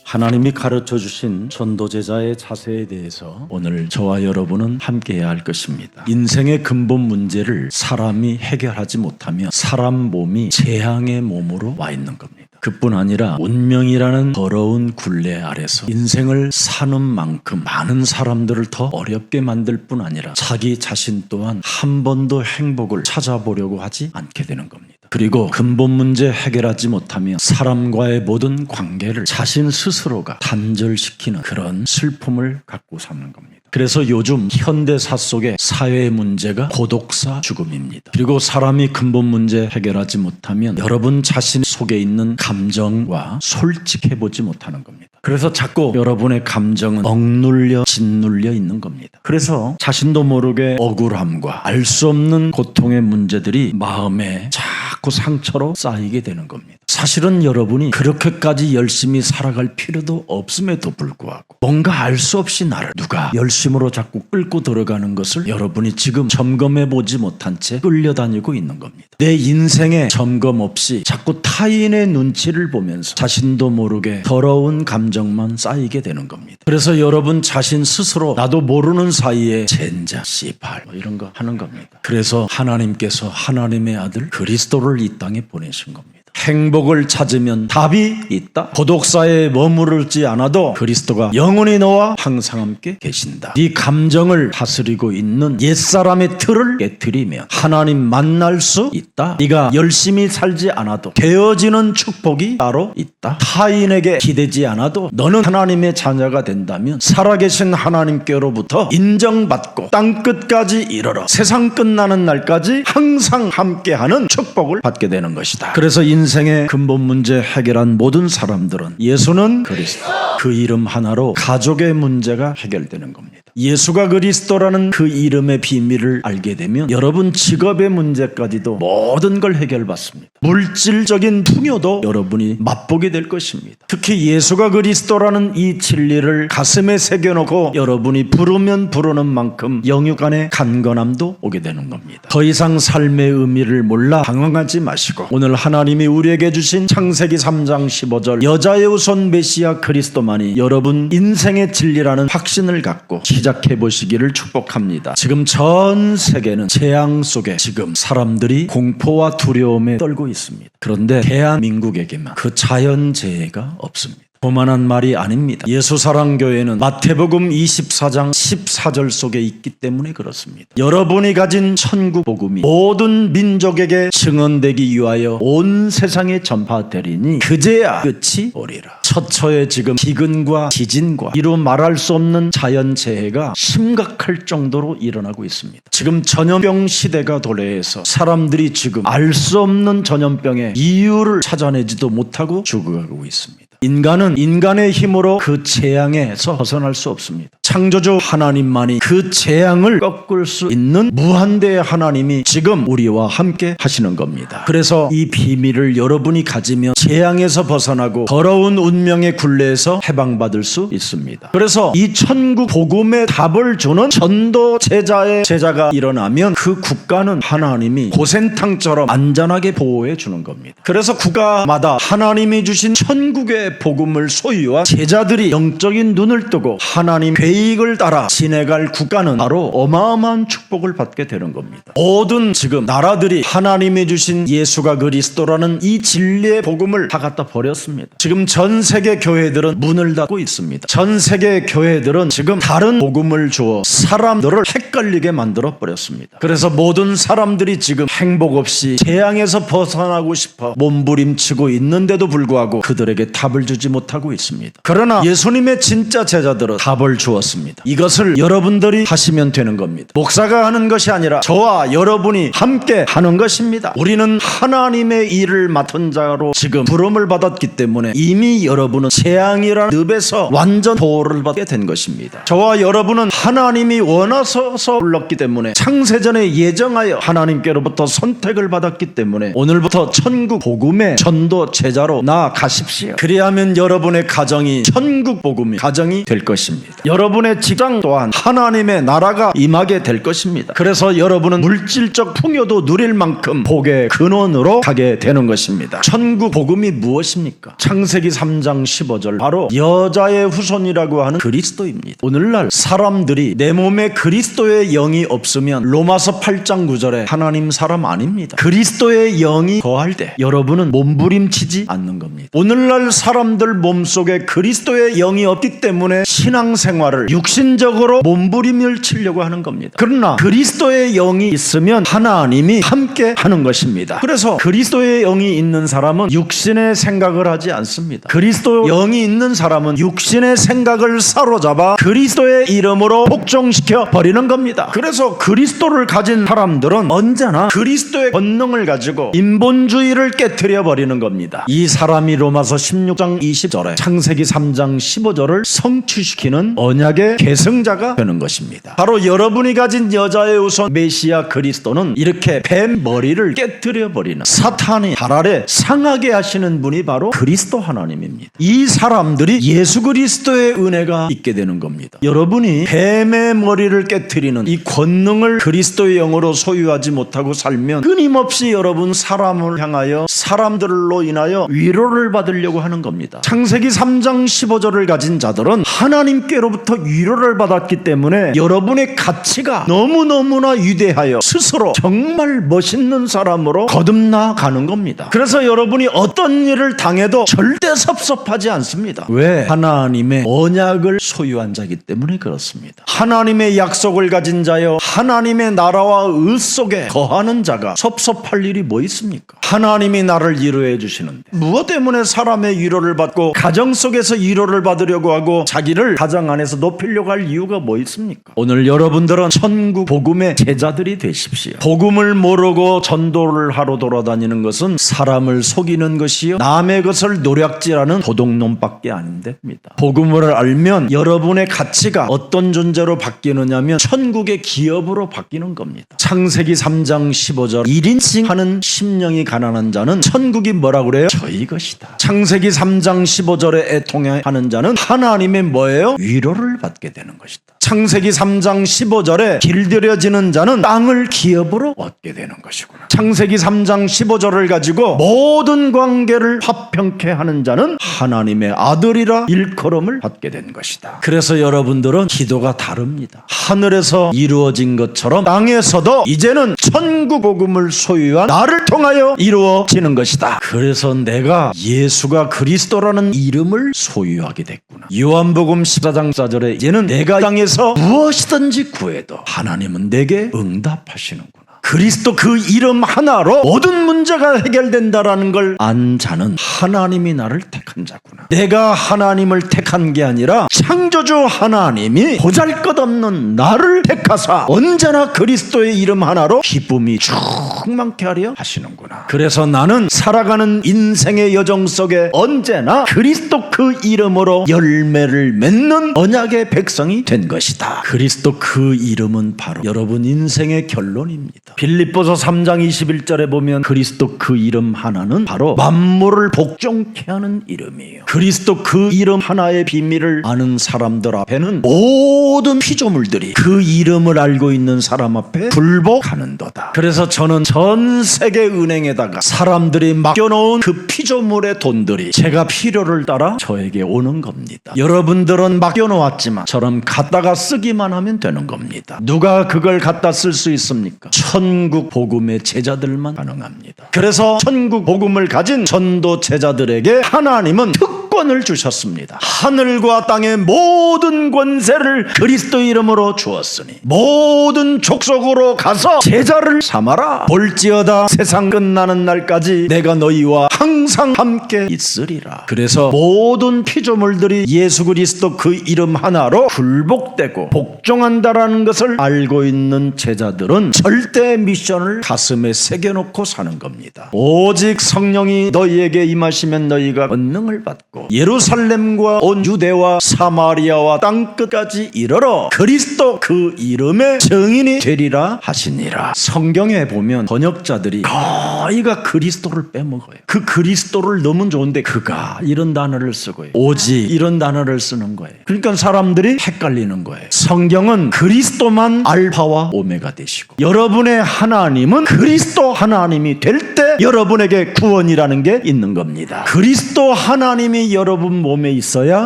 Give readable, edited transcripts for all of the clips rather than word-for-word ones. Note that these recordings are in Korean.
하나님이 가르쳐 주신 전도제자의 자세에 대해서 오늘 저와 여러분은 함께해야 할 것입니다. 인생의 근본 문제를 사람이 해결하지 못하면 사람 몸이 재앙의 몸으로 와 있는 겁니다. 그뿐 아니라 운명이라는 더러운 굴레 아래서 인생을 사는 만큼 많은 사람들을 더 어렵게 만들 뿐 아니라 자기 자신 또한 한 번도 행복을 찾아보려고 하지 않게 되는 겁니다. 그리고 근본 문제 해결하지 못하면 사람과의 모든 관계를 자신 스스로가 단절시키는 그런 슬픔을 갖고 사는 겁니다. 그래서 요즘 현대사 속의 사회 문제가 고독사 죽음입니다. 그리고 사람이 근본 문제 해결하지 못하면 여러분 자신 속에 있는 감정과 솔직해보지 못하는 겁니다. 그래서 자꾸 여러분의 감정은 억눌려 짓눌려 있는 겁니다. 그래서 자신도 모르게 억울함과 알 수 없는 고통의 문제들이 마음에 자꾸 상처로 쌓이게 되는 겁니다. 사실은 여러분이 그렇게까지 열심히 살아갈 필요도 없음에도 불구하고 뭔가 알 수 없이 나를 누가 열심으로 자꾸 끌고 들어가는 것을 여러분이 지금 점검해 보지 못한 채 끌려다니고 있는 겁니다. 내 인생에 점검 없이 자꾸 타인의 눈치를 보면서 자신도 모르게 더러운 감정만 쌓이게 되는 겁니다. 그래서 여러분 자신 스스로 나도 모르는 사이에 젠장, 씨발 이런 거 하는 겁니다. 그래서 하나님께서 하나님의 아들 그리스도를 이 땅에 보내신 겁니다. 행복을 찾으면 답이 있다. 고독사에 머무르지 않아도 그리스도가 영원히 너와 항상 함께 계신다. 네 감정을 다스리고 있는 옛사람의 틀을 깨트리면 하나님 만날 수 있다. 네가 열심히 살지 않아도 되어지는 축복이 따로 있다. 타인에게 기대지 않아도 너는 하나님의 자녀가 된다면 살아계신 하나님께로부터 인정받고 땅끝까지 이르러 세상 끝나는 날까지 항상 함께하는 축복을 받게 되는 것이다. 그래서 인생의 근본 문제 해결한 모든 사람들은 예수는 그리스도, 그 이름 하나로 가족의 문제가 해결되는 겁니다. 예수가 그리스도라는 그 이름의 비밀을 알게 되면 여러분 직업의 문제까지도 모든 걸 해결받습니다. 물질적인 풍요도 여러분이 맛보게 될 것입니다. 특히 예수가 그리스도라는 이 진리를 가슴에 새겨놓고 여러분이 부르면 부르는 만큼 영육 안에 간건함도 오게 되는 겁니다. 더 이상 삶의 의미를 몰라 방황하지 마시고 오늘 하나님이 우리에게 주신 창세기 3장 15절 여자의 후손 메시아 그리스도만이 여러분 인생의 진리라는 확신을 갖고 시작해 보시기를 축복합니다. 지금 전 세계는 재앙 속에 지금 사람들이 공포와 두려움에 떨고 있습니다. 그런데 대한민국에게만 그 자연재해가 없습니다. 고만한 말이 아닙니다. 예수사랑교회는 마태복음 24장 14절 속에 있기 때문에 그렇습니다. 여러분이 가진 천국 복음이 모든 민족에게 증언되기 위하여 온 세상에 전파되리니 그제야 끝이 오리라. 처처에 지금 기근과 지진과 이루 말할 수 없는 자연재해가 심각할 정도로 일어나고 있습니다. 지금 전염병 시대가 도래해서 사람들이 지금 알 수 없는 전염병의 이유를 찾아내지도 못하고 죽어가고 있습니다. 인간은 인간의 힘으로 그 재앙에서 벗어날 수 없습니다. 창조주 하나님만이 그 재앙을 꺾을 수 있는 무한대의 하나님이 지금 우리와 함께 하시는 겁니다. 그래서 이 비밀을 여러분이 가지면 재앙에서 벗어나고 더러운 운명의 굴레에서 해방받을 수 있습니다. 그래서 이 천국 복음의 답을 주는 전도 제자의 제자가 일어나면 그 국가는 하나님이 고센탕처럼 안전하게 보호해 주는 겁니다. 그래서 국가마다 하나님이 주신 천국의 복음을 소유한 제자들이 영적인 눈을 뜨고 하나님 계획을 따라 지내갈 국가는 바로 어마어마한 축복을 받게 되는 겁니다. 모든 지금 나라들이 하나님이 주신 예수가 그리스도라는 이 진리의 복음을 다 갖다 버렸습니다. 지금 전 세계 교회들은 문을 닫고 있습니다. 전 세계 교회들은 지금 다른 복음을 주어 사람들을 헷갈리게 만들어 버렸습니다. 그래서 모든 사람들이 지금 행복 없이 재앙에서 벗어나고 싶어 몸부림치고 있는데도 불구하고 그들에게 답을 주지 못하고 있습니다. 그러나 예수님의 진짜 제자들은 답을 주었습니다. 이것을 여러분들이 하시면 되는 겁니다. 목사가 하는 것이 아니라 저와 여러분이 함께 하는 것입니다. 우리는 하나님의 일을 맡은 자로 지금 부름을 받았기 때문에 이미 여러분은 재앙이라는 늪에서 완전 보호를 받게 된 것입니다. 저와 여러분은 하나님이 원하셔서 불렀기 때문에 창세전에 예정하여 하나님께로부터 선택을 받았기 때문에 오늘부터 천국 복음의 전도 제자로 나아가십시오. 그래야 그리하면 여러분의 가정이 천국 복음의 가정이 될 것입니다. 여러분의 직장 또한 하나님의 나라가 임하게 될 것입니다. 그래서 여러분은 물질적 풍요도 누릴 만큼 복의 근원으로 가게 되는 것입니다. 천국 복음이 무엇입니까? 창세기 3장 15절 바로 여자의 후손이라고 하는 그리스도입니다. 오늘날 사람들이 내 몸에 그리스도의 영이 없으면 로마서 8장 9절에 하나님 사람 아닙니다. 그리스도의 영이 거할 때 여러분은 몸부림치지 않는 겁니다. 오늘날 사람들 몸속에 그리스도의 영이 없기 때문에 신앙생활을 육신적으로 몸부림을 치려고 하는 겁니다. 그러나 그리스도의 영이 있으면 하나님이 함께 하는 것입니다. 그래서 그리스도의 영이 있는 사람은 육신의 생각을 하지 않습니다. 그리스도 영이 있는 사람은 육신의 생각을 사로잡아 그리스도의 이름으로 복종시켜 버리는 겁니다. 그래서 그리스도를 가진 사람들은 언제나 그리스도의 권능을 가지고 인본주의를 깨트려 버리는 겁니다. 이 사람이 로마서 16장 20절에 창세기 3장 15절을 성취시키는 언약의 계승자가 되는 것입니다. 바로 여러분이 가진 여자의 후손 메시아 그리스도는 이렇게 뱀 머리를 깨트려 버리는 사탄이 발 아래 상하게 하시는 분이 바로 그리스도 하나님입니다. 이 사람들이 예수 그리스도의 은혜가 있게 되는 겁니다. 여러분이 뱀의 머리를 깨트리는 이 권능을 그리스도의 영으로 소유하지 못하고 살면 끊임없이 여러분 사람을 향하여 사람들로 인하여 위로를 받으려고 하는 겁니다. 창세기 3장 15절을 가진 자들은 하나님께로부터 위로를 받았기 때문에 여러분의 가치가 너무너무나 위대하여 스스로 정말 멋있는 사람으로 거듭나가는 겁니다. 그래서 여러분이 어떤 일을 당해도 절대 섭섭하지 않습니다. 왜? 하나님의 언약을 소유한 자이기 때문에 그렇습니다. 하나님의 약속을 가진 자여 하나님의 나라와 의 속에 거하는 자가 섭섭할 일이 뭐 있습니까? 하나님이 나를 위로해 주시는데 무엇 때문에 사람의 위로를 받고 가정 속에서 위로를 받으려고 하고 자기를 가정 안에서 높이려고 할 이유가 뭐 있습니까? 오늘 여러분들은 천국 복음의 제자들이 되십시오. 복음을 모르고 전도를 하러 돌아다니는 것은 사람을 속이는 것이요 남의 것을 노략질하는 도둑놈밖에 안 됩니다. 복음을 알면 여러분의 가치가 어떤 존재로 바뀌느냐면 천국의 기업으로 바뀌는 겁니다. 창세기 3장 15절 1인칭 하는 심령이 가난한 자는 천국이 뭐라 그래요? 저희 것이다. 창세기 3장 15절에 애통하는 자는 하나님의 뭐예요? 위로를 받게 되는 것이다. 창세기 3장 15절에 길들여지는 자는 땅을 기업으로 얻게 되는 것이구나. 창세기 3장 15절을 가지고 모든 관계를 화평케 하는 자는 하나님의 아들이라 일컬음을 받게 된 것이다. 그래서 여러분들은 기도가 다릅니다. 하늘에서 이루어진 것처럼 땅에서도 이제는 천국 복음을 소유한 나를 통하여 이루어지는 것이다. 그래서 내가 예수가 그리스도라는 이름을 소유하게 됐구나. 요한복음 14장 4절에 이제는 내가 땅에서 무엇이든지 구해도 하나님은 내게 응답하시는구나. 그리스도 그 이름 하나로 모든 문제가 해결된다라는 걸 안 자는 하나님이 나를 택한 자구나. 내가 하나님을 택한 게 아니라 창조주 하나님이 보잘것없는 나를 택하사 언제나 그리스도의 이름 하나로 기쁨이 충만케 하려 하시는구나. 그래서 나는 살아가는 인생의 여정 속에 언제나 그리스도 그 이름으로 열매를 맺는 언약의 백성이 된 것이다. 그리스도 그 이름은 바로 여러분 인생의 결론입니다. 빌립보서 3장 21절에 보면 그리스도 그 이름 하나는 바로 만물을 복종케 하는 이름이에요. 그리스도 그 이름 하나의 비밀을 아는 사람들 앞에는 모든 피조물들이 그 이름을 알고 있는 사람 앞에 굴복하는도다. 그래서 저는 전 세계 은행에다가 사람들이 맡겨놓은 그 피조물의 돈들이 제가 필요를 따라 저에게 오는 겁니다. 여러분들은 맡겨놓았지만 저럼 갖다가 쓰기만 하면 되는 겁니다. 누가 그걸 갖다 쓸 수 있습니까? 천국 복음의 제자들만 가능합니다. 그래서 천국 복음을 가진 전도 제자들에게 하나님은 특권을 주셨습니다. 하늘과 땅의 모든 권세를 그리스도 이름으로 주었으니 모든 족속으로 가서 제자를 삼아라. 볼지어다 세상 끝나는 날까지 내가 너희와 항상 함께 있으리라. 그래서 모든 피조물들이 예수 그리스도 그 이름 하나로 굴복되고 복종한다라는 것을 알고 있는 제자들은 절대 미션을 가슴에 새겨놓고 사는 겁니다. 오직 성령이 너희에게 임하시면 너희가 권능을 받고 예루살렘과 온 유대와 사마리아와 땅끝까지 이르러 그리스도 그 이름의 증인이 되리라 하시니라. 성경에 보면 번역자들이 거의가 그리스도를 빼먹어요. 그 그리스도를 넣으면 좋은데 그가 이런 단어를 쓰고요. 오직 이런 단어를 쓰는 거예요. 그러니까 사람들이 헷갈리는 거예요. 성경은 그리스도만 알파와 오메가 되시고 여러분의 하나님은 그리스도 하나님이 될 때 여러분에게 구원이라는 게 있는 겁니다. 그리스도 하나님이 여러분 몸에 있어야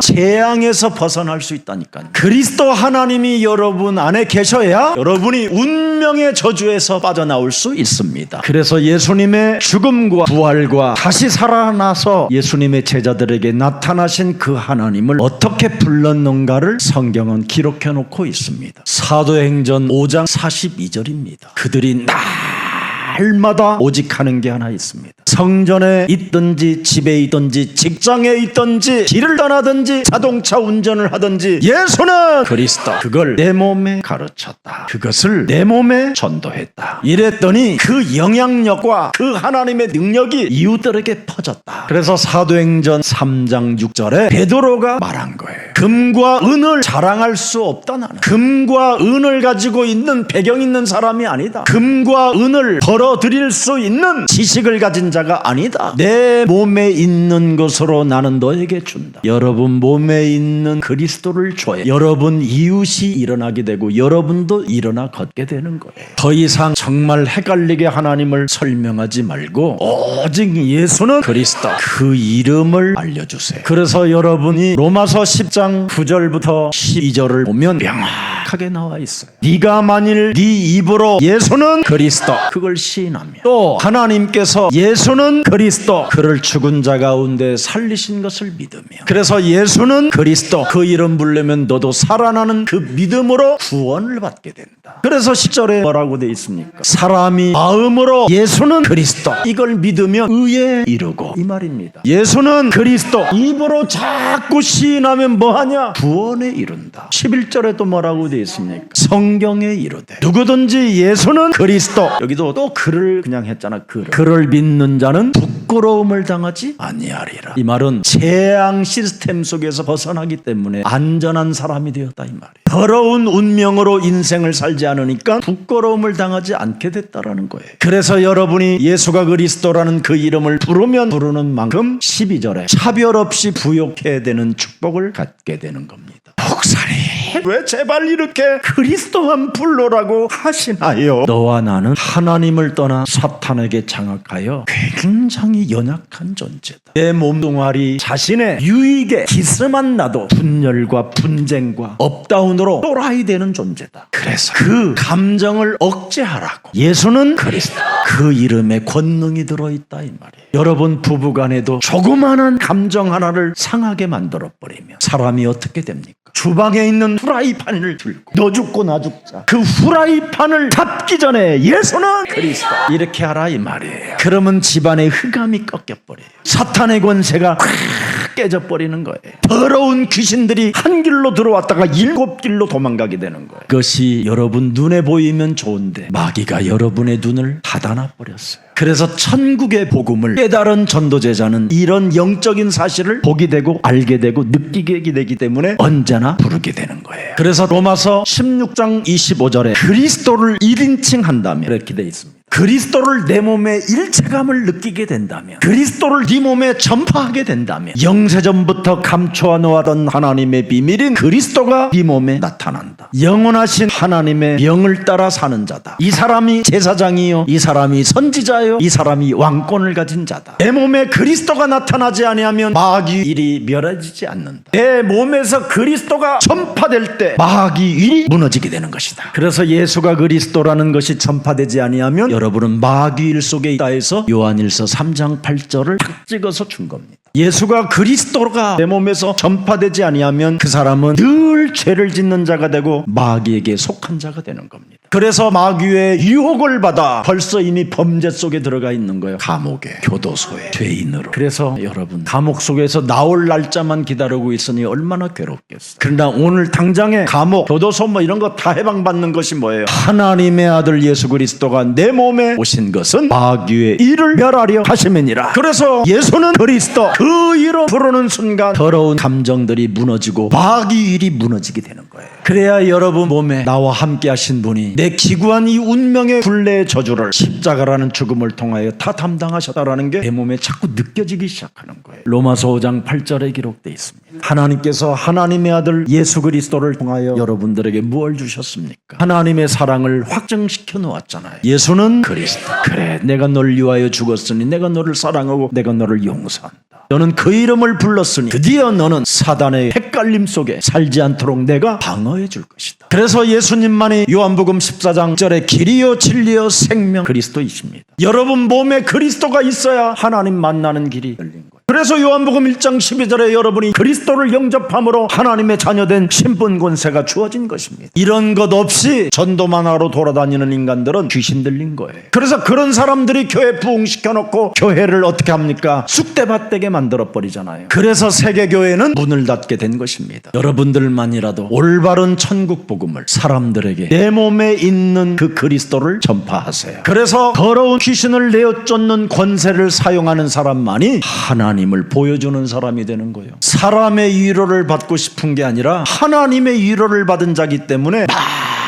재앙에서 벗어날 수 있다니까요. 그리스도 하나님이 여러분 안에 계셔야 여러분이 운명의 저주에서 빠져나올 수 있습니다. 그래서 예수님의 죽음과 부활과 다시 살아나서 예수님의 제자들에게 나타나신 그 하나님을 어떻게 불렀는가를 성경은 기록해 놓고 있습니다. 사도행전 5장 42절입니다. 그들이 날마다 오직 하는 게 하나 있습니다. 성전에 있든지 집에 있든지 직장에 있든지 길을 떠나든지 자동차 운전을 하든지 예수는 그리스도, 그걸 내 몸에 가르쳤다. 그것을 내 몸에 전도했다. 이랬더니 그 영향력과 그 하나님의 능력이 이웃들에게 퍼졌다. 그래서 사도행전 3장 6절에 베드로가 말한 거예요. 금과 은을 자랑할 수 없다. 나는 금과 은을 가지고 있는 배경 있는 사람이 아니다. 금과 은을 벌어들일 수 있는 지식을 가진 자가 아니다. 내 몸에 있는 것으로 나는 너에게 준다. 여러분 몸에 있는 그리스도를 줘야 여러분 이웃이 일어나게 되고 여러분도 일어나 걷게 되는 거예요. 더 이상 정말 헷갈리게 하나님을 설명하지 말고 오직 예수는 그리스도, 그 이름을 알려주세요. 그래서 여러분이 로마서 10장 9절부터 12절을 보면 명확하게 나와 있어요. 네가 만일 네 입으로 예수는 그리스도, 그걸 시인하면 또 하나님께서 예수는 그리스도, 그를 죽은 자 가운데 살리신 것을 믿으며, 그래서 예수는 그리스도, 그 이름 부르면 너도 살아나는 그 믿음으로 구원을 받게 된다. 그래서 10절에 뭐라고 돼 있습니까? 사람이 마음으로 예수는 그리스도, 이걸 믿으면 의에 이르고, 이 말입니다. 예수는 그리스도 입으로 자꾸 시인하면 뭐하냐? 구원에 이른다. 11절에 또 뭐라고 돼 있습니까? 성경에 이르되 누구든지 예수는 그리스도, 여기도 또 그를 그냥 했잖아. 그를 믿는 자는 부끄러움을 당하지 아니하리라. 이 말은 재앙 시스템 속에서 벗어나기 때문에 안전한 사람이 되었다, 이 말이에요. 더러운 운명으로 인생을 살지 않으니까 부끄러움을 당하지 않게 됐다라는 거예요. 그래서 여러분이 예수가 그리스도라는 그 이름을 부르면 부르는 만큼 12절에 차별 없이 부욕해야 되는 축복을 갖게 되는 겁니다. 목사님, 왜 제발 이렇게 그리스도만 불러라고 하시나요? 너와 나는 하나님을 떠나 사탄에게 장악하여 굉장히 연약한 존재다. 내 몸뚱아리 자신의 유익에 기스만 나도 분열과 분쟁과 업다운으로 또라이 되는 존재다. 그래서 그 감정을 억제하라고 예수는 그리스도, 그 이름에 권능이 들어있다, 이 말이에요. 여러분 부부간에도 조그마한 감정 하나를 상하게 만들어버리면 사람이 어떻게 됩니까? 주방에 있는 후라이팬을 들고 너 죽고 나 죽자, 그 후라이팬을 닫기 전에 예수는 그리스도, 이렇게 하라, 이 말이에요. 그러면 집안의 흑암이 꺾여버려요. 사탄의 권세가 깨져버리는 거예요. 더러운 귀신들이 한 길로 들어왔다가 7길로 도망가게 되는 거예요. 그것이 여러분 눈에 보이면 좋은데 마귀가 여러분의 눈을 닫아놔 버렸어요. 그래서 천국의 복음을 깨달은 전도제자는 이런 영적인 사실을 보게 되고 알게 되고 느끼게 되기 때문에 언제나 부르게 되는 거예요. 그래서 로마서 16장 25절에 그리스도를 1인칭 한다면 이렇게 돼 있습니다. 그리스도를 내 몸에 일체감을 느끼게 된다면, 그리스도를 네 몸에 전파하게 된다면 영세전부터 감춰 놓았던 하나님의 비밀인 그리스도가 네 몸에 나타난다. 영원하신 하나님의 영을 따라 사는 자다. 이 사람이 제사장이요, 이 사람이 선지자요, 이 사람이 왕권을 가진 자다. 내 몸에 그리스도가 나타나지 아니하면 마귀 일이 멸해지지 않는다. 내 몸에서 그리스도가 전파될 때 마귀 일이 무너지게 되는 것이다. 그래서 예수가 그리스도라는 것이 전파되지 아니하면 여러분은 마귀일 속에 있다 해서 요한일서 3장 8절을 탁 찍어서 준 겁니다. 예수가 그리스도가 내 몸에서 전파되지 아니하면 그 사람은 늘 죄를 짓는 자가 되고 마귀에게 속한 자가 되는 겁니다. 그래서 마귀의 유혹을 받아 벌써 이미 범죄 속에 들어가 있는 거예요. 감옥에, 교도소에, 죄인으로. 그래서 여러분 감옥 속에서 나올 날짜만 기다리고 있으니 얼마나 괴롭겠어요. 그러나 오늘 당장에 감옥, 교도소 뭐 이런 거 다 해방받는 것이 뭐예요? 하나님의 아들 예수 그리스도가 내 몸에 오신 것은 마귀의 일을 멸하려 하심이니라. 그래서 예수는 그리스도, 그 그 이름 부르는 순간 더러운 감정들이 무너지고 마귀일이 무너지게 되는 거예요. 그래야 여러분 몸에 나와 함께 하신 분이 내 기구한 이 운명의 굴레의 저주를 십자가라는 죽음을 통하여 다 담당하셨다라는 게 내 몸에 자꾸 느껴지기 시작하는 거예요. 로마서 5장 8절에 기록되어 있습니다. 하나님께서 하나님의 아들 예수 그리스도를 통하여 여러분들에게 무엇을 주셨습니까? 하나님의 사랑을 확증시켜 놓았잖아요. 예수는 그리스도. 그래, 내가 널 위하여 죽었으니 내가 너를 사랑하고 내가 너를 용서한다. 너는 그 이름을 불렀으니 드디어 너는 사단의 헷갈림 속에 살지 않도록 내가 방어해 줄 것이다. 그래서 예수님만이 요한복음 14장 1절에 길이요 진리요 생명 그리스도이십니다. 여러분 몸에 그리스도가 있어야 하나님 만나는 길이 열린 거예요. 그래서 요한복음 1장 12절에 여러분이 그리스도를 영접함으로 하나님의 자녀된 신분 권세가 주어진 것입니다. 이런 것 없이 전도만 하러 돌아다니는 인간들은 귀신 들린 거예요. 그래서 그런 사람들이 교회 부흥시켜놓고 교회를 어떻게 합니까? 쑥대밭되게 만들어버리잖아요. 그래서 세계교회는 문을 닫게 된 것입니다. 여러분들만이라도 올바른 천국 복음을 사람들에게 내 몸에 있는 그 그리스도를 전파하세요. 그래서 더러운 귀신을 내어 쫓는 권세를 사용하는 사람만이 하나님을 보여주는 사람이 되는 거예요. 사람의 위로를 받고 싶은 게 아니라 하나님의 위로를 받은 자기 때문에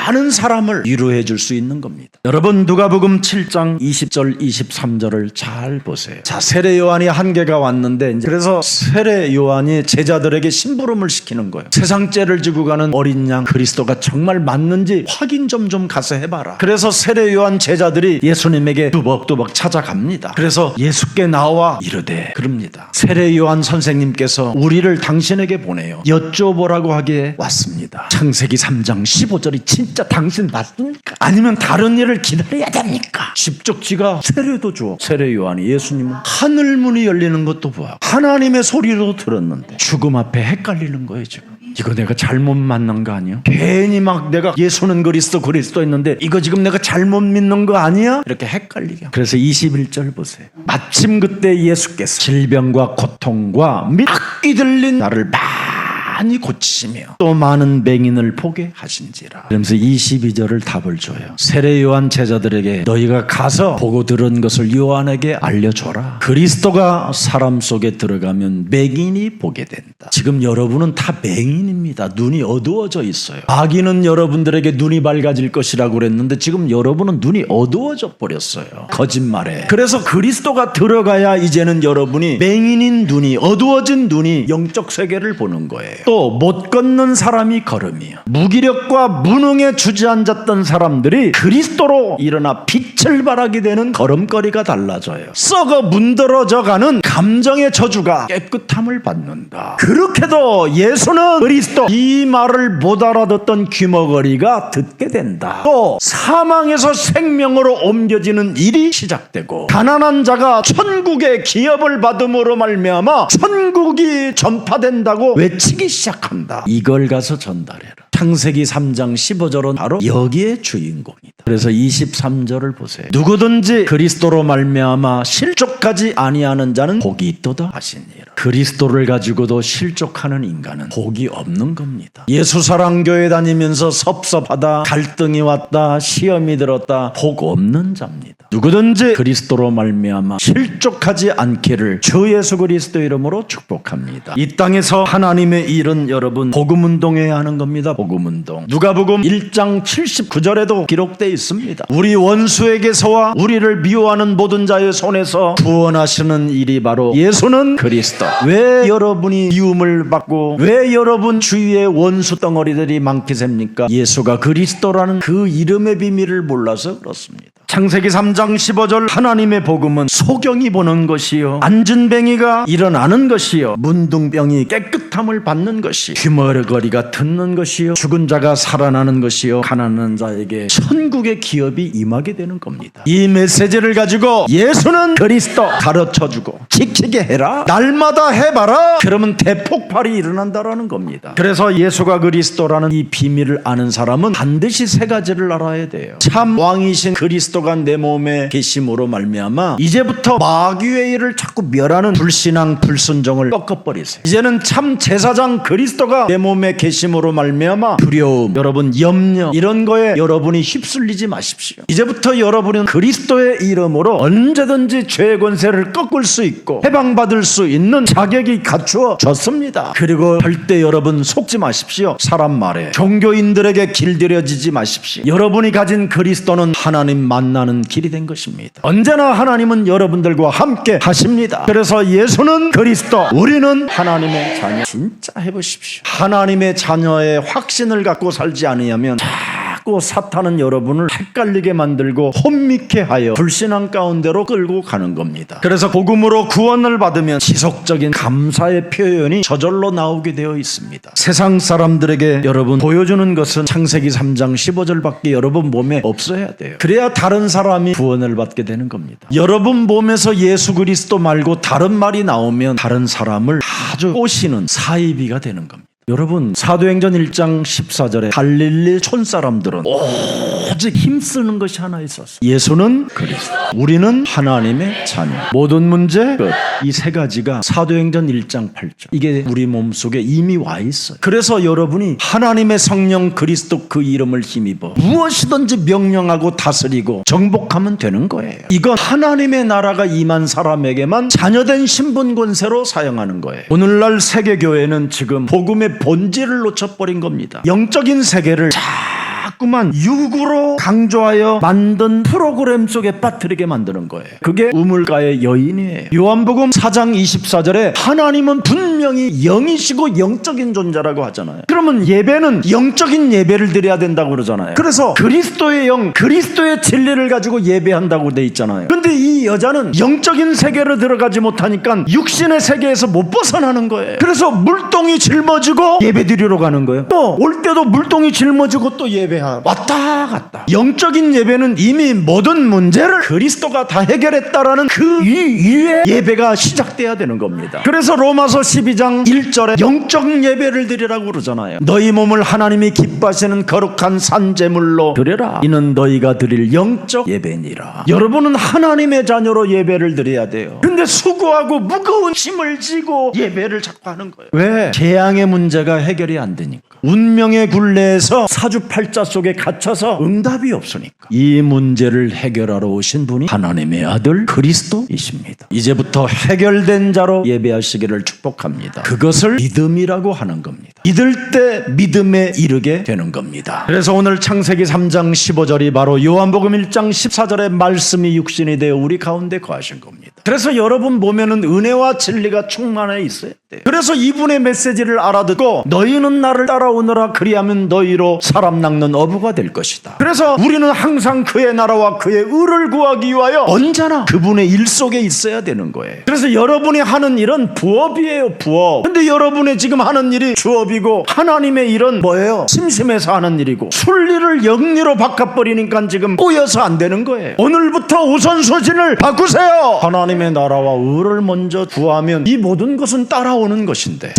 많은 사람을 위로해 줄 수 있는 겁니다. 여러분 누가복음 7장 20절 23절을 잘 보세요. 자, 세례 요한이 한계가 왔는데 이제 그래서 세례 요한이 제자들에게 심부름을 시키는 거예요. 세상 죄를 지고 가는 어린 양 그리스도가 정말 맞는지 확인 좀 가서 해봐라. 그래서 세례 요한 제자들이 예수님에게 두벅두벅 찾아갑니다. 그래서 예수께 나와 이르되 그럽니다. 세례 요한 선생님께서 우리를 당신에게 보내요. 여쭤보라고 하기에 왔습니다. 창세기 3장 15절이 진짜 당신 맞습니까? 아니면 다른 일을 기다려야 됩니까? 십적지가 세례도 줘. 세례 요한이 예수님은 하늘문이 열리는 것도 보아 하나님의 소리로 들었는데 죽음 앞에 헷갈리는 거예요. 지금 이거 내가 잘못 만난 거 아니야? 괜히 막 내가 예수는 그리스도 했는데 이거 지금 내가 잘못 믿는 거 아니야? 이렇게 헷갈리게. 그래서 21절 보세요. 마침 그때 예수께서 질병과 고통과 및 악기 들린 나를 많이 고치시며 또 많은 맹인을 보게 하신지라. 그러면서 22절을 답을 줘요. 세례 요한 제자들에게 너희가 가서 보고 들은 것을 요한에게 알려줘라. 그리스도가 사람 속에 들어가면 맹인이 보게 된다. 지금 여러분은 다 맹인입니다. 눈이 어두워져 있어요. 마귀는 여러분들에게 눈이 밝아질 것이라고 그랬는데 지금 여러분은 눈이 어두워져 버렸어요. 거짓말에. 그래서 그리스도가 들어가야 이제는 여러분이 맹인인 눈이 어두워진 눈이 영적 세계를 보는 거예요. 또 못 걷는 사람이 걸으며 무기력과 무능에 주저앉았던 사람들이 그리스도로 일어나 빛을 발하게 되는 걸음걸이가 달라져요. 썩어 문드러져가는 감정의 저주가 깨끗함을 받는다. 그렇게도 예수는 그리스도 이 말을 못 알아듣던 귀머거리가 듣게 된다. 또 사망에서 생명으로 옮겨지는 일이 시작되고 가난한 자가 천국의 기업을 받음으로 말미암아 천국이 전파된다고 외치기 시작한다. 이걸 가서 전달해라. 창세기 3장 15절은 바로 여기에 주인공이다. 그래서 23절을 보세요. 누구든지 그리스도로 말미암아 실족하지 아니하는 자는 복이 있도다 하시니라. 그리스도를 가지고도 실족하는 인간은 복이 없는 겁니다. 예수사랑교회 다니면서 섭섭하다, 갈등이 왔다, 시험이 들었다, 복 없는 자입니다. 누구든지 그리스도로 말미암아 실족하지 않기를 주 예수 그리스도 이름으로 축복합니다. 이 땅에서 하나님의 일은 여러분 복음운동해야 하는 겁니다. 복음운동. 누가복음 1장 79절에도 기록되어 있습니다. 우리 원수에게서와 우리를 미워하는 모든 자의 손에서 구원하시는 일이 바로 예수는 그리스도. 왜 여러분이 미움을 받고 왜 여러분 주위에 원수 덩어리들이 많게 셉니까? 예수가 그리스도라는 그 이름의 비밀을 몰라서 그렇습니다. 창세기 3장 15절 하나님의 복음은 소경이 보는 것이요 앉은 뱅이가 일어나는 것이요 문둥병이 깨끗함을 받는 것이 귀머거리가 듣는 것이요 죽은 자가 살아나는 것이요 가난한 자에게 천국의 기업이 임하게 되는 겁니다. 이 메시지를 가지고 예수는 그리스도 가르쳐주고 지키게 해라, 날마다 해봐라, 그러면 대폭발이 일어난다라는 겁니다. 그래서 예수가 그리스도라는 이 비밀을 아는 사람은 반드시 세 가지를 알아야 돼요. 참 왕이신 그리스도 그리스도가 내 몸에 계심으로 말미암아 이제부터 마귀의 일을 자꾸 멸하는 불신앙 불순종을 꺾어버리세요. 이제는 참 제사장 그리스도가 내 몸에 계심으로 말미암아 두려움, 여러분 염려 이런 거에 여러분이 휩쓸리지 마십시오. 이제부터 여러분은 그리스도의 이름으로 언제든지 죄의 권세를 꺾을 수 있고 해방받을 수 있는 자격이 갖추어졌습니다. 그리고 절대 여러분 속지 마십시오. 사람 말에 종교인들에게 길들여지지 마십시오. 여러분이 가진 그리스도는 하나님 만나는 길이 된 것입니다. 언제나 하나님은 여러분들과 함께 하십니다. 그래서 예수는 그리스도, 우리는 하나님의 자녀. 진짜 해보십시오. 하나님의 자녀의 확신을 갖고 살지 않으면 자꾸 사탄은 여러분을 헷갈리게 만들고 혼미케 하여 불신앙 가운데로 끌고 가는 겁니다. 그래서 복음으로 구원을 받으면 지속적인 감사의 표현이 저절로 나오게 되어 있습니다. 세상 사람들에게 여러분 보여주는 것은 창세기 3장 15절밖에 여러분 몸에 없어야 돼요. 그래야 다른 사람이 구원을 받게 되는 겁니다. 여러분 몸에서 예수 그리스도 말고 다른 말이 나오면 다른 사람을 아주 꼬시는 사이비가 되는 겁니다. 여러분 사도행전 1장 14절에 갈릴리 촌사람들은 오직 힘쓰는 것이 하나 있었어요. 예수는 그리스도, 우리는 하나님의 자녀. 모든 문제 끝. 이 세 가지가 사도행전 1장 8절 이게 우리 몸속에 이미 와 있어요. 그래서 여러분이 하나님의 성령 그리스도 그 이름을 힘입어 무엇이든지 명령하고 다스리고 정복하면 되는 거예요. 이건 하나님의 나라가 임한 사람에게만 자녀된 신분 권세로 사용하는 거예요. 오늘날 세계교회는 지금 복음의 본질을 놓쳐버린 겁니다. 영적인 세계를 자꾸만 육으로 강조하여 만든 프로그램 속에 빠뜨리게 만드는 거예요. 그게 우물가의 여인이에요. 요한복음 4장 24절에 하나님은 분명히 영이시고 영적인 존재라고 하잖아요. 그러면 예배는 영적인 예배를 드려야 된다고 그러잖아요. 그래서 그리스도의 영, 그리스도의 진리를 가지고 예배한다고 돼 있잖아요. 근데 이 여자는 영적인 세계로 들어가지 못하니까 육신의 세계에서 못 벗어나는 거예요. 그래서 물동이 짊어지고 예배 드리러 가는 거예요. 또 올 때도 물동이 짊어지고 또 예배하고 왔다 갔다. 영적인 예배는 이미 모든 문제를 그리스도가 다 해결했다라는 그 이후에 예배가 시작돼야 되는 겁니다. 그래서 로마서 12장 1절에 영적 예배를 드리라고 그러잖아요. 너희 몸을 하나님이 기뻐하시는 거룩한 산제물로 드려라. 이는 너희가 드릴 영적 예배니라. 여러분은 하나님의 자녀로 예배를 드려야 돼요. 근데 수고하고 무거운 짐을 지고 예배를 자꾸 하는 거예요. 왜? 재앙의 문제가 해결이 안 되니까. 운명의 굴레에서 사주팔자 속에 갇혀서 응답이 없으니까. 이 문제를 해결하러 오신 분이 하나님의 아들 그리스도이십니다. 이제부터 해결된 자로 예배하시기를 축복합니다. 그것을 믿음이라고 하는 겁니다. 믿을 때 믿음에 이르게 되는 겁니다. 그래서 오늘 창세기 3장 15절이 바로 요한복음 1장 14절의 말씀이 육신이 되어 우리 가운데 거하신 겁니다. 그래서 여러분 보면은 은혜와 진리가 충만해 있어야 돼요. 그래서 이분의 메시지를 알아듣고 너희는 나를 따라오너라 그리하면 너희로 사람 낚는 어부가 될 것이다. 그래서 우리는 항상 그의 나라와 그의 의를 구하기 위하여 언제나 그분의 일 속에 있어야 되는 거예요. 그래서 여러분이 하는 일은 부업이에요. 부업. 근데 여러분이 지금 하는 일이 주업이고 하나님의 일은 뭐예요? 심심해서 하는 일이고 순리를 영리로 바꿔버리니까 지금 꼬여서 안 되는 거예요. 오늘부터 우선순위를 바꾸세요. 하나님의 나라와 의를 먼저 구하면 이 모든 것은 따라오는 것인데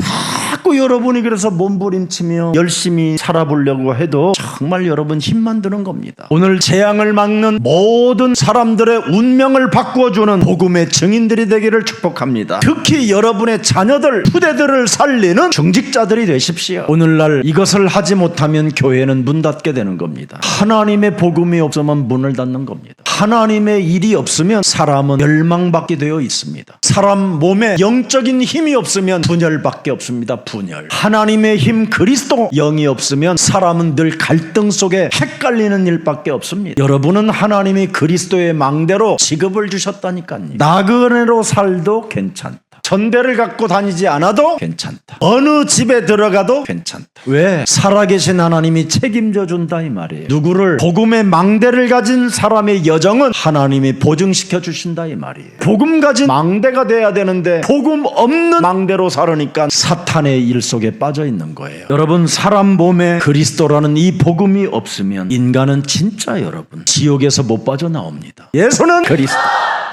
자꾸 여러분이 그래서 몸부림치며 열심히 살아보려고 해도 정말 여러분 힘만 드는 겁니다. 오늘 재앙을 막는 모든 사람들의 운명을 바꾸어주는 복음의 증인들이 되기를 축복합니다. 특히 여러분의 자녀들, 후대들을 살리는 중직자들이 되십시오. 오늘날 이것을 하지 못하면 교회는 문 닫게 되는 겁니다. 하나님의 복음이 없으면 문을 닫는 겁니다. 하나님의 일이 없으면 사람은 멸망받게 되어 있습니다. 사람 몸에 영적인 힘이 없으면 분열밖에 없습니다. 분열. 하나님의 힘 그리스도 영이 없으면 사람은 늘 갈등 속에 헷갈리는 일밖에 없습니다. 여러분은 하나님이 그리스도의 망대로 직업을 주셨다니까요. 나그네로 살도 괜찮다. 전대를 갖고 다니지 않아도 괜찮다. 어느 집에 들어가도 괜찮다. 왜? 살아계신 하나님이 책임져 준다 이 말이에요. 누구를? 복음의 망대를 가진 사람의 여정은 하나님이 보증시켜 주신다 이 말이에요. 복음 가진 망대가 돼야 되는데 복음 없는 망대로 살으니까 사탄의 일 속에 빠져 있는 거예요. 여러분 사람 몸에 그리스도라는 이 복음이 없으면 인간은 진짜 여러분 지옥에서 못 빠져나옵니다. 예수는 그리스도.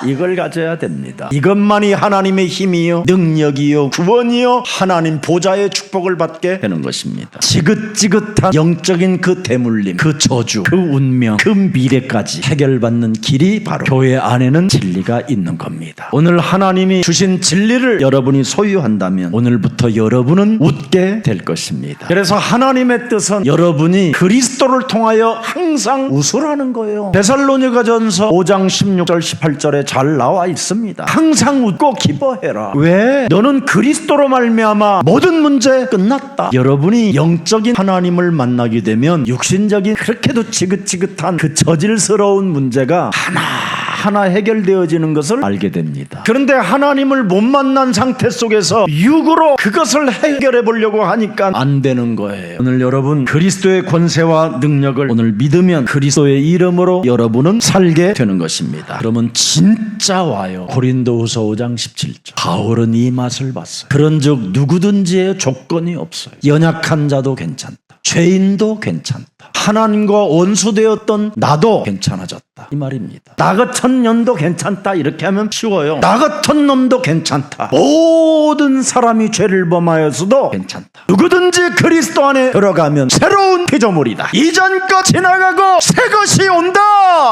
이걸 가져야 됩니다. 이것만이 하나님의 힘이요, 능력이요, 구원이요, 하나님 보좌의 축복을 받게 되는 것입니다. 지긋지긋한 영적인 그 대물림, 그 저주, 그 운명, 그 미래까지 해결받는 길이 바로 교회 안에는 진리가 있는 겁니다. 오늘 하나님이 주신 진리를 여러분이 소유한다면 오늘부터 여러분은 웃게 될 것입니다. 그래서 하나님의 뜻은 여러분이 그리스도를 통하여 항상 웃으라는 거예요. 데살로니가전서 5장 16절 18절에 잘 나와 있습니다. 항상 웃고 기뻐해라. 왜? 너는 그리스도로 말미암아 모든 문제 끝났다. 여러분이 영적인 하나님을 만나게 되면 육신적인 그렇게도 지긋지긋한 그 저질스러운 문제가 하나 해결되어지는 것을 알게 됩니다. 그런데 하나님을 못 만난 상태 속에서 육으로 그것을 해결해 보려고 하니까 안 되는 거예요. 오늘 여러분 그리스도의 권세와 능력을 오늘 믿으면 그리스도의 이름으로 여러분은 살게 되는 것입니다. 그러면 진짜 와요. 고린도후서 5장 17절. 바울은 이 맛을 봤어요. 그런즉 누구든지의 조건이 없어요. 연약한 자도 괜찮다. 죄인도 괜찮다. 하나님과 원수되었던 나도 괜찮아졌다. 이 말입니다. 나 같은 년도 괜찮다. 이렇게 하면 쉬워요. 나 같은 놈도 괜찮다. 모든 사람이 죄를 범하여서도 괜찮다. 누구든지 그리스도 안에 들어가면 새로운 피조물이다. 이전 것 지나가고 새 것이 온다.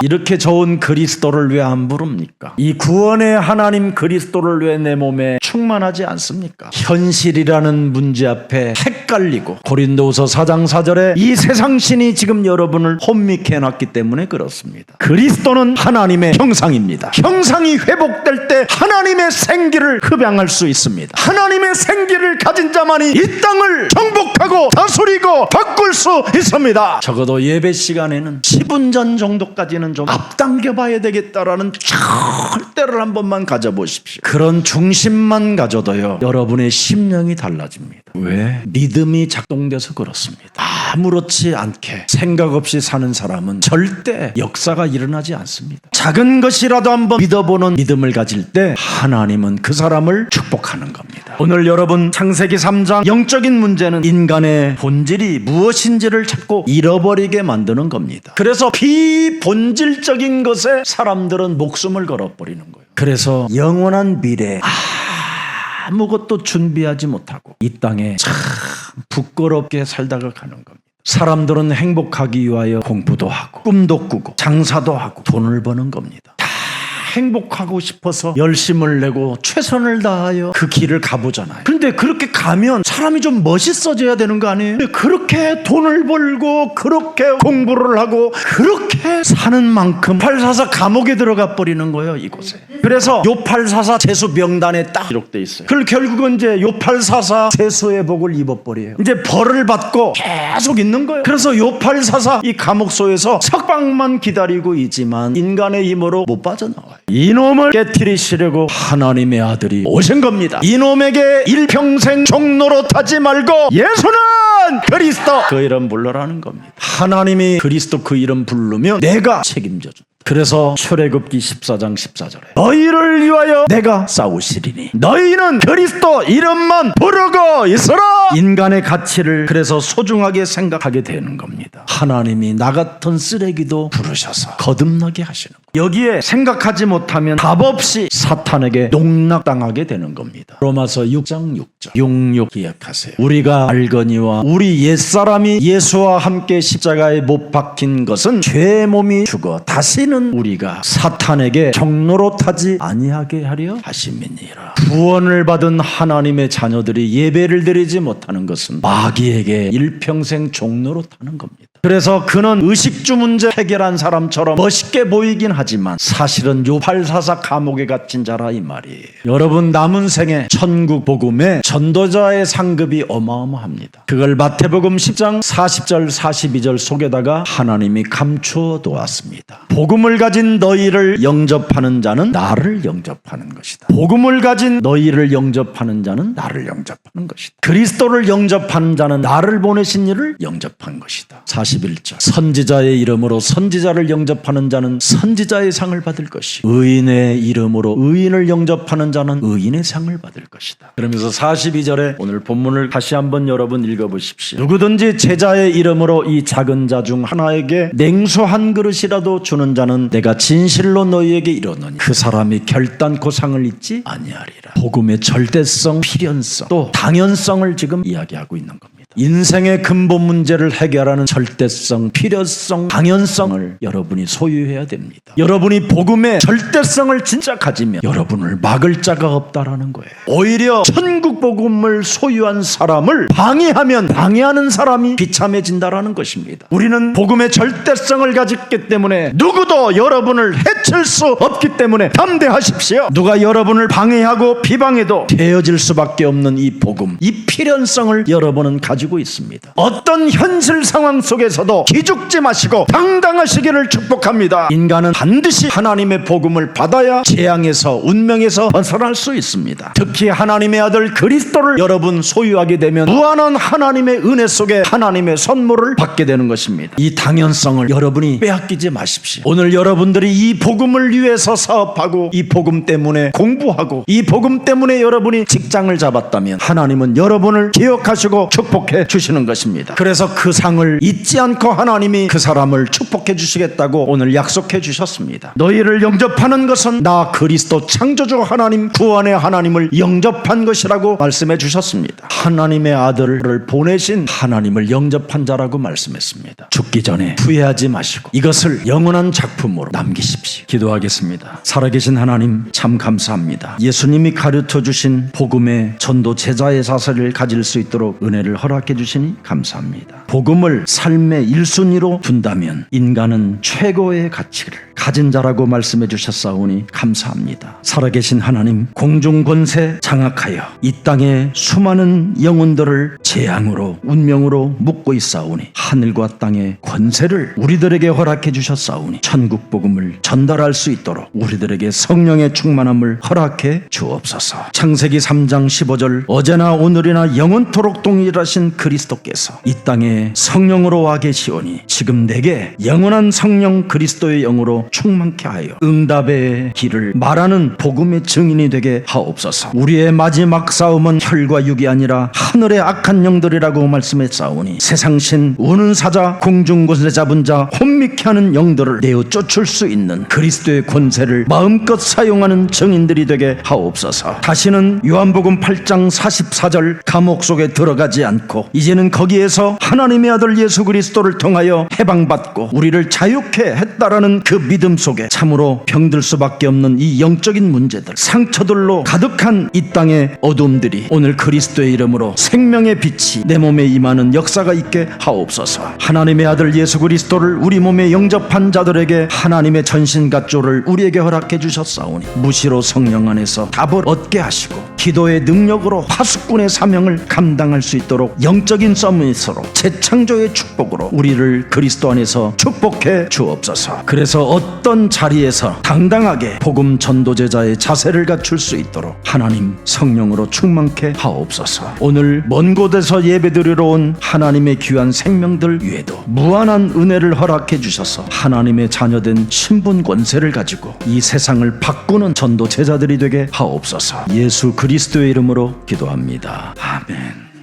이렇게 좋은 그리스도를 왜 안 부릅니까? 이 구원의 하나님 그리스도를 왜 내 몸에 충만하지 않습니까? 현실이라는 문제 앞에 헷갈리고 고린도후서 4장 4절에 이 세상신이 지금 여러분을 혼미케 해놨기 때문에 그렇습니다. 그리스도는 하나님의 형상입니다. 형상이 회복될 때 하나님의 생기를 흡양할 수 있습니다. 하나님의 생기를 가진 자만이 이 땅을 정복하고 다스리고 바꿀 수 있습니다. 적어도 예배 시간에는 10분 전 정도까지는 좀 앞당겨 봐야 되겠다라는 절대를 한 번만 가져보십시오. 그런 중심만 가져도요 여러분의 심령이 달라집니다. 왜? 믿음이 작동돼서 그렇습니다. 아무렇지 않게 생각 없이 사는 사람은 절대 역사가 일어나지 않습니다. 작은 것이라도 한번 믿어보는 믿음을 가질 때 하나님은 그 사람을 축복하는 겁니다. 오늘 여러분 창세기 3장 영적인 문제는 인간의 본질이 무엇인지를 찾고 잃어버리게 만드는 겁니다. 그래서 비본질적인 것에 사람들은 목숨을 걸어버리는 거예요. 그래서 영원한 미래 아무것도 준비하지 못하고 이 땅에 참 부끄럽게 살다가 가는 겁니다. 사람들은 행복하기 위하여 공부도 하고 꿈도 꾸고 장사도 하고 돈을 버는 겁니다. 다 행복하고 싶어서 열심을 내고 최선을 다하여 그 길을 가보잖아요. 그런데 그렇게 가면 사람이 좀 멋있어져야 되는 거 아니에요? 근데 그렇게 돈을 벌고 그렇게 공부를 하고 그렇게 사는 만큼 844 감옥에 들어가 버리는 거예요, 이곳에. 그래서 요844 재수 명단에 딱 기록돼 있어요. 그걸 결국은 이제 요844 재수의 복을 입어버려요. 이제 벌을 받고 계속 있는 거예요. 그래서 요844 이 감옥소에서 석방만 기다리고 있지만 인간의 힘으로 못 빠져나와요. 이놈을 깨트리시려고 하나님의 아들이 오신 겁니다. 이놈에게 일평생 종로로 타지 말고 예수는 그리스도 그 이름 불러라는 겁니다. 하나님이 그리스도 그 이름 부르면 내가 책임져준다. 그래서 출애굽기 14장 14절에 너희를 위하여 내가 싸우시리니 너희는 그리스도 이름만 부르고 있어라. 인간의 가치를 그래서 소중하게 생각하게 되는 겁니다. 하나님이 나 같은 쓰레기도 부르셔서 거듭나게 하시는 거예요. 여기에 생각하지 못하면 답 없이 사탄에게 농락당하게 되는 겁니다. 로마서 6장 6절 66 기억하세요. 우리가 알거니와 우리 옛사람이 예수와 함께 십자가에 못 박힌 것은 죄의 몸이 죽어 다시는 우리가 사탄에게 종로로 타지 아니하게 하려 하심이니라. 구원을 받은 하나님의 자녀들이 예배를 드리지 못하는 것은 마귀에게 일평생 종로로 타는 겁니다. 그래서 그는 의식주 문제 해결한 사람처럼 멋있게 보이긴 하지만 사실은 요844 감옥에 갇힌 자라 이 말이에요. 여러분 남은 생에 천국 복음에 전도자의 상급이 어마어마합니다. 그걸 마태복음 10장 40절 42절 속에다가 하나님이 감추어 두었습니다. 복음을 가진 너희를 영접하는 자는 나를 영접하는 것이다. 복음을 가진 너희를 영접하는 자는 나를 영접하는 것이다. 그리스도를 영접하는 자는 나를 보내신 이를 영접한 것이다. 40 11절 선지자의 이름으로 선지자를 영접하는 자는 선지자의 상을 받을 것이고 의인의 이름으로 의인을 영접하는 자는 의인의 상을 받을 것이다. 그러면서 42절에 오늘 본문을 다시 한번 여러분 읽어보십시오. 누구든지 제자의 이름으로 이 작은 자 중 하나에게 냉수 한 그릇이라도 주는 자는 내가 진실로 너희에게 이르노니 그 사람이 결단코 상을 잊지 아니하리라. 복음의 절대성, 필연성, 또 당연성을 지금 이야기하고 있는 겁니다. 인생의 근본 문제를 해결하는 절대성, 필요성, 당연성을 여러분이 소유해야 됩니다. 여러분이 복음의 절대성을 진짜 가지면 여러분을 막을 자가 없다라는 거예요. 오히려 천국 복음을 소유한 사람을 방해하면 방해하는 사람이 비참해진다라는 것입니다. 우리는 복음의 절대성을 가졌기 때문에 누구도 여러분을 해칠 수 없기 때문에 담대하십시오. 누가 여러분을 방해하고 비방해도 되어질 수밖에 없는 이 복음, 이 필연성을 여러분은 가지고 있습니다. 어떤 현실 상황 속에서도 기죽지 마시고 당당하시기를 축복합니다. 인간은 반드시 하나님의 복음을 받아야 재앙에서 운명에서 벗어날 수 있습니다. 특히 하나님의 아들 그리스도를 여러분 소유하게 되면 무한한 하나님의 은혜 속에 하나님의 선물을 받게 되는 것입니다. 이 당연성을 여러분이 빼앗기지 마십시오. 오늘 여러분들이 이 복음을 위해서 사업하고 이 복음 때문에 공부하고 이 복음 때문에 여러분이 직장을 잡았다면 하나님은 여러분을 기억하시고 축복해 주시는 것입니다. 그래서 그 상을 잊지 않고 하나님이 그 사람을 축복해 주시겠다고 오늘 약속해 주셨습니다. 너희를 영접하는 것은 나 그리스도 창조주 하나님, 구원의 하나님을 영접한 것이라고 말씀해 주셨습니다. 하나님의 아들을 보내신 하나님을 영접한 자라고 말씀했습니다. 죽기 전에 후회하지 마시고 이것을 영원한 작품으로 남기십시오. 기도하겠습니다. 살아계신 하나님 참 감사합니다. 예수님이 가르쳐 주신 복음의 전도 제자의 자세를 가질 수 있도록 은혜를 허락해 주시니 감사합니다. 복음을 삶의 1순위로 둔다면 인간은 최고의 가치를 가진 자라고 말씀해 주셨사오니 감사합니다. 살아계신 하나님, 공중권세 장악하여 이 땅의 수많은 영혼들을 재앙으로 운명으로 묶고 있사오니 하늘과 땅의 권세를 우리들에게 허락해 주셨사오니 천국 복음을 전달할 수 있도록 우리들에게 성령의 충만함을 허락해 주옵소서. 창세기 3장 15절 어제나 오늘이나 영원토록 동일하신 그리스도께서 이 땅에 성령으로 와 계시오니 지금 내게 영원한 성령 그리스도의 영으로 충만케 하여 응답의 길을 말하는 복음의 증인이 되게 하옵소서. 우리의 마지막 싸움은 혈과 육이 아니라 하늘의 악한 영들이라고 말씀했사오니 세상신 우는 사자 공중권세 잡은 자 혼미케 하는 영들을 내어 쫓을 수 있는 그리스도의 권세를 마음껏 사용하는 증인들이 되게 하옵소서. 다시는 요한복음 8장 44절 감옥 속에 들어가지 않고 이제는 거기에서 하나님의 아들 예수 그리스도를 통하여 해방받고 우리를 자유케 했다라는 그 믿음 속에 참으로 병들 수밖에 없는 이 영적인 문제들, 상처들로 가득한 이 땅의 어둠들이 오늘 그리스도의 이름으로 생명의 빛이 내 몸에 임하는 역사가 있게 하옵소서. 하나님의 아들 예수 그리스도를 우리 몸에 영접한 자들에게 하나님의 전신갑주를 우리에게 허락해 주셨사오니 무시로 성령 안에서 답을 얻게 하시고 기도의 능력으로 파수꾼의 사명을 감당할 수 있도록 영적인 서밋으로 재창조의 축복으로 우리를 그리스도 안에서 축복해 주옵소서. 그래서 어떤 자리에서 당당하게 복음 전도제자의 자세를 갖출 수 있도록 하나님 성령으로 충만케 하옵소서. 오늘 먼 곳에서 예배드리러 온 하나님의 귀한 생명들 위에도 무한한 은혜를 허락해 주셔서 하나님의 자녀된 신분 권세를 가지고 이 세상을 바꾸는 전도제자들이 되게 하옵소서. 예수 그리스도의 이름으로 기도합니다. 아멘.